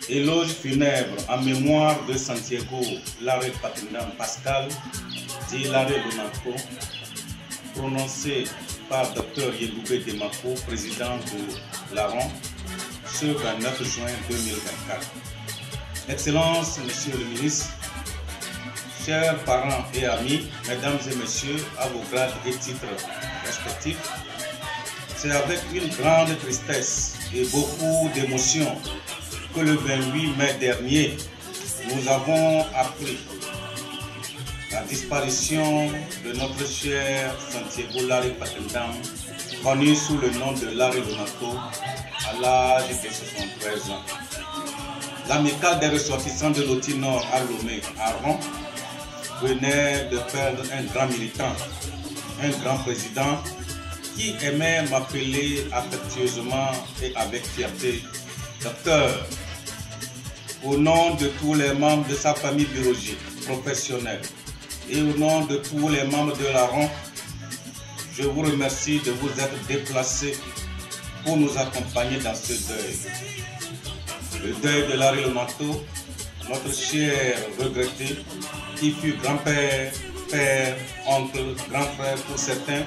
Éloge funèbre en mémoire de Santiago Larry Papindam Pascal, dit Larry Lonako, prononcé par Dr Yéloubé Demako, président de l'ARON, ce 29 juin 2024. Excellences, Monsieur le ministre, chers parents et amis, mesdames et messieurs, à vos grades et titres respectifs, c'est avec une grande tristesse et beaucoup d'émotion que le 28 mai dernier, nous avons appris la disparition de notre cher Santiago Larry Papindam, connu sous le nom de Larry Lonako, à l'âge de 73 ans. L'amicale des ressortissants de l'Oti Nord à Lomé, à Ron, venait de perdre un grand militant, un grand président qui aimait m'appeler affectueusement et avec fierté docteur. Au nom de tous les membres de sa famille biologique, professionnelle, et au nom de tous les membres de l'ARON, je vous remercie de vous être déplacés pour nous accompagner dans ce deuil. Le deuil de Larry Lonako, notre cher regretté, qui fut grand-père, père, oncle, grand frère pour certains,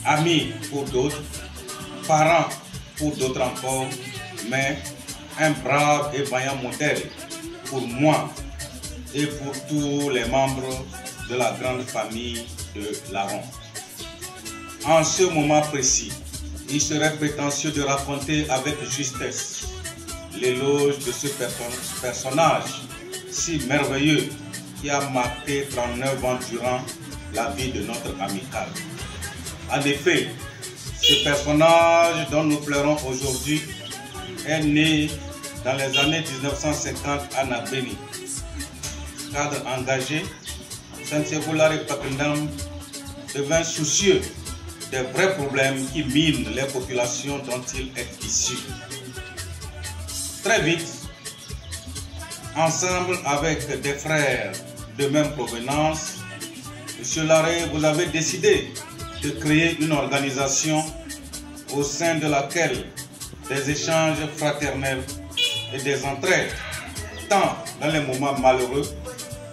ami pour d'autres, parents pour d'autres encore, mais un brave et vaillant modèle pour moi et pour tous les membres de la grande famille de l'ARON. En ce moment précis, il serait prétentieux de raconter avec justesse l'éloge de ce personnage si merveilleux qui a marqué 39 ans durant la vie de notre amicale. En effet, ce personnage dont nous pleurons aujourd'hui est né dans les années 1950 à Nabéni. Cadre engagé, Santiago Larry Papindam devint soucieux des vrais problèmes qui minent les populations dont il est issu. Très vite, ensemble avec des frères de même provenance, M. Larry, vous avez décidé de créer une organisation au sein de laquelle des échanges fraternels et des entraides, tant dans les moments malheureux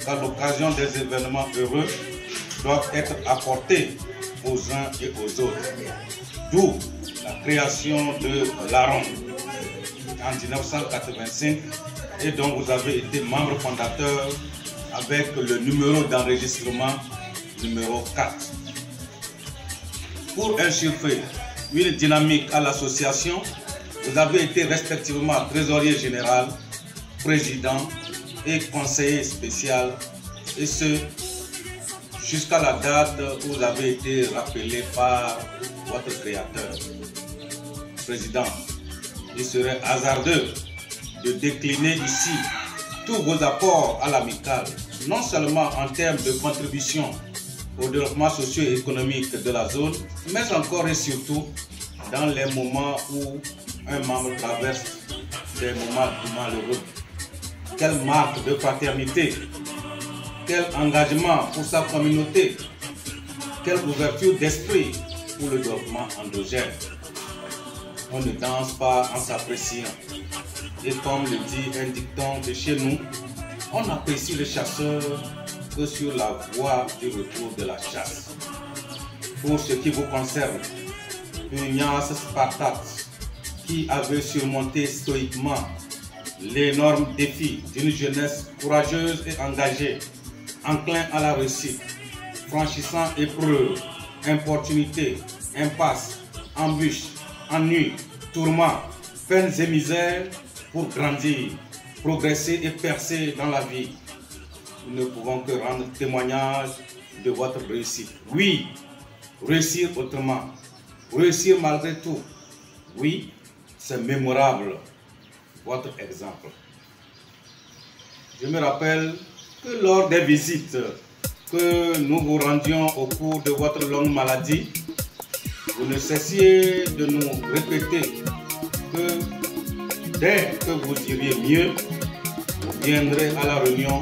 qu'à l'occasion des événements heureux, doivent être apportés aux uns et aux autres. D'où la création de l'ARON en 1985 et dont vous avez été membre fondateur avec le numéro d'enregistrement numéro 4. Pour insuffler une dynamique à l'association, vous avez été respectivement trésorier général, président et conseiller spécial, et ce jusqu'à la date où vous avez été rappelé par votre créateur. Président, il serait hasardeux de décliner ici tous vos apports à l'amicale, non seulement en termes de contribution au développement socio-économique de la zone, mais encore et surtout dans les moments où un membre traverse des moments malheureux. Quelle marque de fraternité, quel engagement pour sa communauté, quelle ouverture d'esprit pour le développement endogène. On ne danse pas en s'appréciant. Et comme le dit un dicton de chez nous, on apprécie le chasseur que sur la voie du retour de la chasse. Pour ce qui vous concerne, Ignace Spartax, qui avait surmonté stoïquement l'énorme défi d'une jeunesse courageuse et engagée, enclin à la réussite, franchissant épreuves, importunités, impasses, embûches, ennuis, tourments, peines et misères pour grandir, progresser et percer dans la vie. Nous ne pouvons que rendre témoignage de votre réussite. Oui, réussir autrement, réussir malgré tout. Oui, c'est mémorable, votre exemple. Je me rappelle que lors des visites que nous vous rendions au cours de votre longue maladie, vous ne cessiez de nous répéter que dès que vous iriez mieux, vous viendrez à la réunion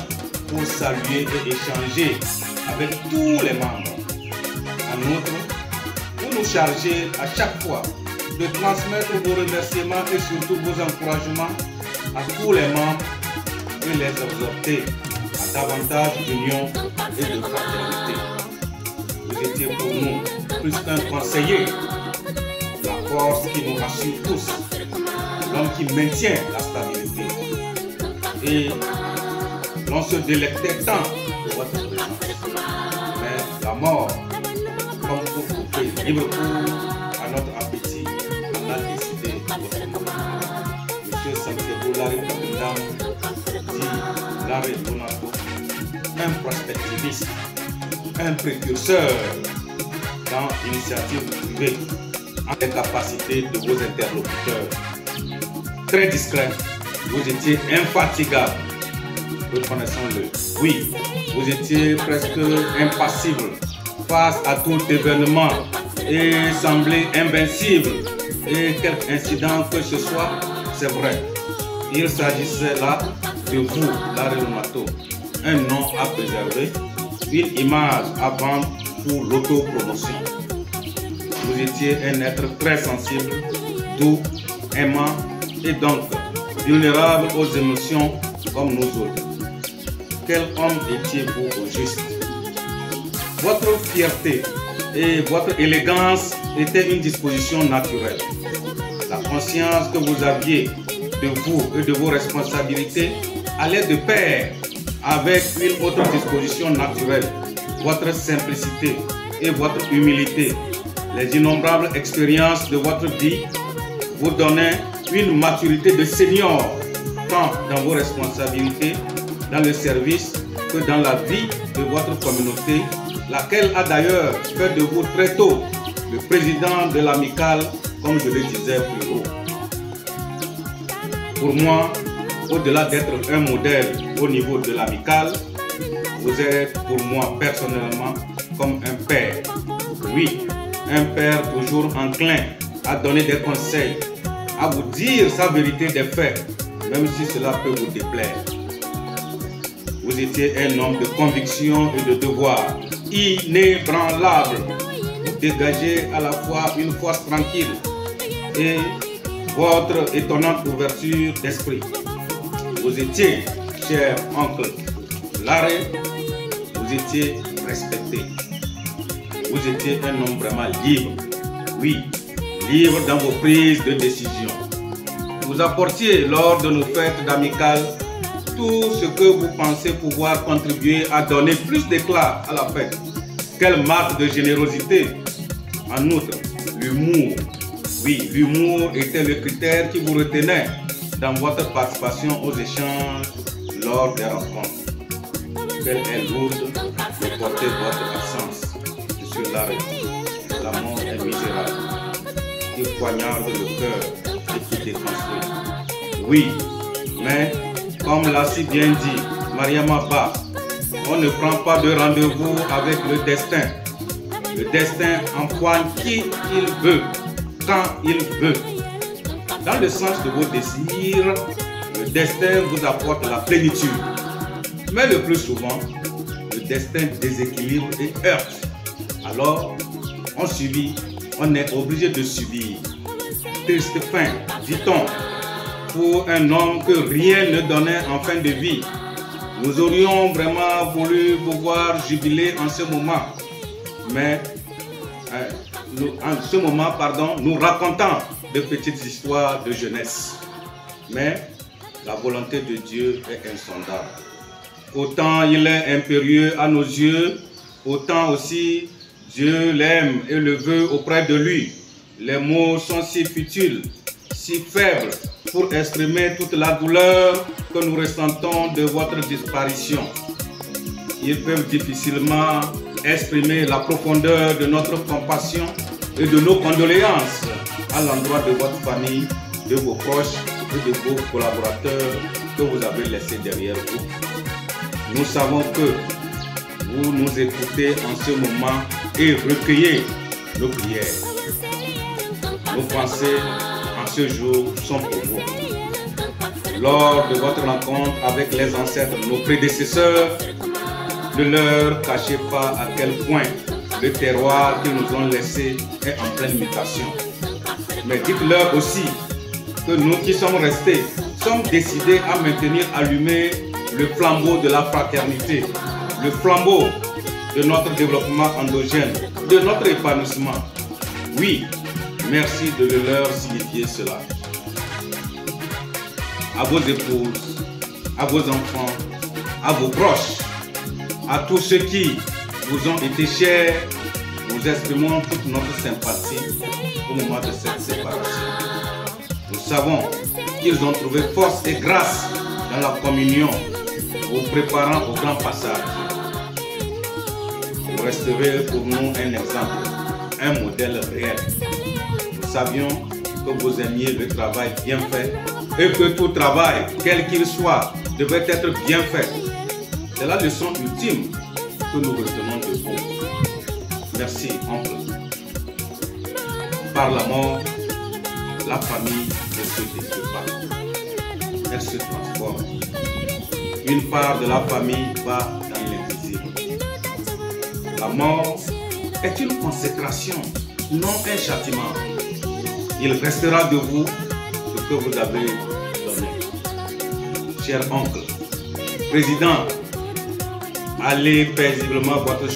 pour saluer et échanger avec tous les membres. En outre, vous nous chargez à chaque fois de transmettre vos remerciements et surtout vos encouragements à tous les membres et les exhorter à davantage d'union et de fraternité. Vous étiez pour nous plus qu'un conseiller, la force qui nous rassure tous, l'homme qui maintient la stabilité. Et l'on se délectait tant de votre présence. Mais la mort, comme pour couper libre cours à notre appétit, en a décidé votre mort. Monsieur Santiago Larry Papindam dit Larry Donato, un prospectiviste, un précurseur dans l'initiative privée, en des capacités de vos interlocuteurs. Très discret, vous étiez infatigable, reconnaissons-le. Oui, vous étiez presque impassible face à tout événement et semblez invincible. Et quel incident que ce soit, c'est vrai. Il s'agissait là de vous, Larry Donato, un nom à préserver, une image à vendre pour l'autopromotion. Vous étiez un être très sensible, doux, aimant et donc vulnérable aux émotions comme nous autres. Quel homme étiez-vous au juste? Votre fierté et votre élégance étaient une disposition naturelle. La conscience que vous aviez de vous et de vos responsabilités allait de pair avec une autre disposition naturelle, votre simplicité et votre humilité. Les innombrables expériences de votre vie vous donnaient une maturité de senior, tant dans vos responsabilités, dans le service, que dans la vie de votre communauté, laquelle a d'ailleurs fait de vous très tôt le président de l'amicale, comme je le disais plus haut. Pour moi, au-delà d'être un modèle au niveau de l'amicale, vous êtes pour moi personnellement comme un père. Oui, un père toujours enclin à donner des conseils, à vous dire sa vérité des faits, même si cela peut vous déplaire. Vous étiez un homme de conviction et de devoir, inébranlable. Vous dégagez à la fois une force tranquille et votre étonnante ouverture d'esprit. Vous étiez, cher oncle Larry, vous étiez respecté. Vous étiez un homme vraiment libre. Oui, libre dans vos prises de décision. Vous apportiez lors de nos fêtes d'amicale tout ce que vous pensez pouvoir contribuer à donner plus d'éclat à la fête. Quelle marque de générosité! En outre, l'humour. Oui, l'humour était le critère qui vous retenait dans votre participation aux échanges lors des rencontres. Quelle est lourde de porter votre absence. Je suis Larry. La mort est misérable. Qui poignarde le cœur et qui déconstruit. Oui, mais comme l'a si bien dit Mariama Ba, on ne prend pas de rendez-vous avec le destin. Le destin empoigne qui il veut, quand il veut. Dans le sens de vos désirs, le destin vous apporte la plénitude. Mais le plus souvent, le destin déséquilibre et heurte. Alors, on subit, on est obligé de subir. Triste fin, dit-on, pour un homme que rien ne donnait en fin de vie. Nous aurions vraiment voulu pouvoir jubiler en ce moment. Mais nous racontons de petites histoires de jeunesse. Mais la volonté de Dieu est insondable. Autant il est impérieux à nos yeux, autant aussi Dieu l'aime et le veut auprès de lui. Les mots sont si futiles, si faibles pour exprimer toute la douleur que nous ressentons de votre disparition. Ils peuvent difficilement exprimer la profondeur de notre compassion et de nos condoléances à l'endroit de votre famille, de vos proches et de vos collaborateurs que vous avez laissés derrière vous. Nous savons que vous nous écoutez en ce moment et recueillez nos prières. Nos pensées en ce jour sont pour vous. Lors de votre rencontre avec les ancêtres, nos prédécesseurs, ne leur cachez pas à quel point le terroir qu'ils nous ont laissé est en pleine mutation. Mais dites-leur aussi que nous qui sommes restés sommes décidés à maintenir allumé le flambeau de la fraternité, le flambeau de notre développement endogène, de notre épanouissement. Oui, merci de leur signifier cela. À vos épouses, à vos enfants, à vos proches, à tous ceux qui vous ont été chers, nous exprimons toute notre sympathie au moment de cette séparation. Nous savons qu'ils ont trouvé force et grâce dans la communion, vous préparant au grand passage. Vous resterez pour nous un exemple, un modèle réel. Nous savions que vous aimiez le travail bien fait et que tout travail, quel qu'il soit, devait être bien fait. C'est la leçon ultime que nous retenons de vous. Merci, oncle. Par la mort, la famille ne se détruit pas. Elle se transforme. Une part de la famille va dans l'invisible. La mort est une consécration, non un châtiment. Il restera de vous ce que vous avez donné. Cher oncle, président, allez paisiblement votre